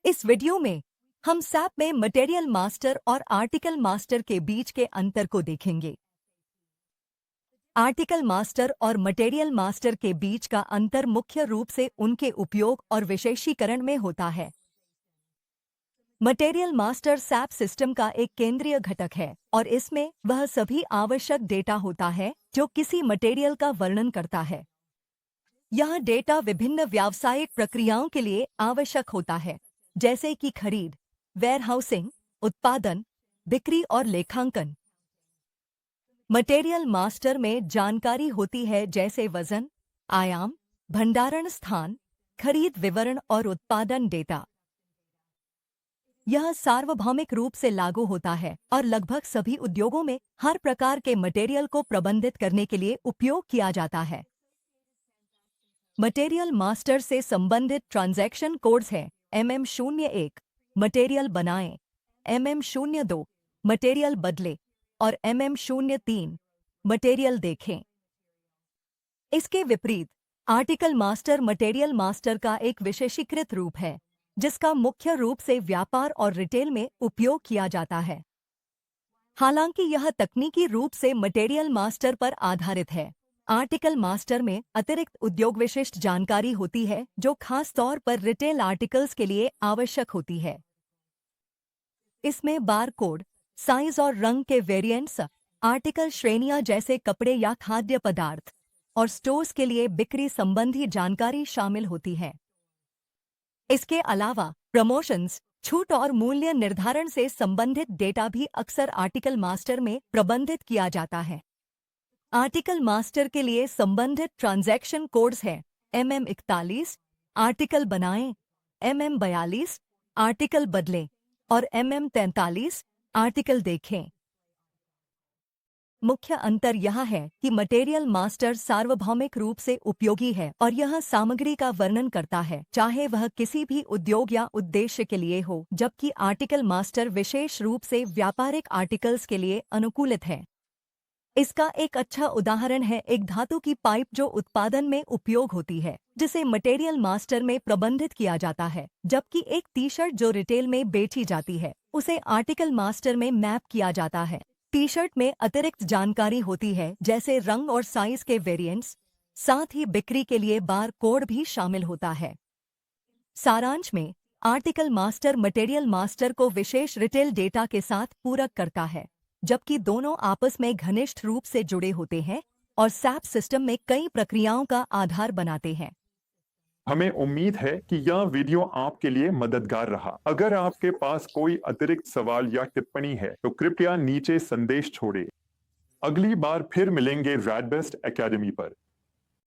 इस वीडियो में हम सैप में मटेरियल मास्टर और आर्टिकल मास्टर के बीच के अंतर को देखेंगे। आर्टिकल मास्टर और मटेरियल मास्टर के बीच का अंतर मुख्य रूप से उनके उपयोग और विशेषीकरण में होता है। मटेरियल मास्टर सैप सिस्टम का एक केंद्रीय घटक है और इसमें वह सभी आवश्यक डेटा होता है जो किसी मटेरियल का वर्णन करता है। यह डेटा विभिन्न व्यावसायिक प्रक्रियाओं के लिए आवश्यक होता है, जैसे कि खरीद, वेयरहाउसिंग, उत्पादन, बिक्री और लेखांकन। मटेरियल मास्टर में जानकारी होती है जैसे वजन, आयाम, भंडारण स्थान, खरीद विवरण और उत्पादन डेटा। यह सार्वभौमिक रूप से लागू होता है और लगभग सभी उद्योगों में हर प्रकार के मटेरियल को प्रबंधित करने के लिए उपयोग किया जाता है। मटेरियल मास्टर से संबंधित ट्रांजैक्शन कोड्स हैं MM01 मटेरियल बनाएं, MM02 मटेरियल बदले और MM03 मटेरियल देखें। इसके विपरीत आर्टिकल मास्टर मटेरियल मास्टर का एक विशेषीकृत रूप है जिसका मुख्य रूप से व्यापार और रिटेल में उपयोग किया जाता है। हालांकि यह तकनीकी रूप से मटेरियल मास्टर पर आधारित है, आर्टिकल मास्टर में अतिरिक्त उद्योग विशिष्ट जानकारी होती है जो खास तौर पर रिटेल आर्टिकल्स के लिए आवश्यक होती है। इसमें बार कोड, साइज और रंग के वेरिएंट्स, आर्टिकल श्रेणियां जैसे कपड़े या खाद्य पदार्थ और स्टोर्स के लिए बिक्री संबंधी जानकारी शामिल होती है। इसके अलावा प्रमोशंस, छूट और मूल्य निर्धारण से संबंधित डेटा भी अक्सर आर्टिकल मास्टर में प्रबंधित किया जाता है। आर्टिकल मास्टर के लिए संबंधित ट्रांजैक्शन कोड्स हैं MM41 आर्टिकल बनाएं, MM42 आर्टिकल बदलें और MM43 आर्टिकल देखें। मुख्य अंतर यह है कि मटेरियल मास्टर सार्वभौमिक रूप से उपयोगी है और यह सामग्री का वर्णन करता है, चाहे वह किसी भी उद्योग या उद्देश्य के लिए हो, जबकि आर्टिकल मास्टर विशेष रूप से व्यापारिक आर्टिकल्स के लिए अनुकूलित है। इसका एक अच्छा उदाहरण है एक धातु की पाइप जो उत्पादन में उपयोग होती है, जिसे मटेरियल मास्टर में प्रबंधित किया जाता है, जबकि एक टी-शर्ट जो रिटेल में बेची जाती है उसे आर्टिकल मास्टर में मैप किया जाता है। टी-शर्ट में अतिरिक्त जानकारी होती है जैसे रंग और साइज के वेरिएंट्स, साथ ही बिक्री के लिए बार कोड भी शामिल होता है। सारांश में आर्टिकल मास्टर मटेरियल मास्टर को विशेष रिटेल डेटा के साथ पूरक करता है, जबकि दोनों आपस में घनिष्ठ रूप से जुड़े होते हैं और सैप सिस्टम में कई प्रक्रियाओं का आधार बनाते हैं। हमें उम्मीद है कि यह वीडियो आपके लिए मददगार रहा। अगर आपके पास कोई अतिरिक्त सवाल या टिप्पणी है तो कृपया नीचे संदेश छोड़ें। अगली बार फिर मिलेंगे रैडबेस्ट एकेडमी पर।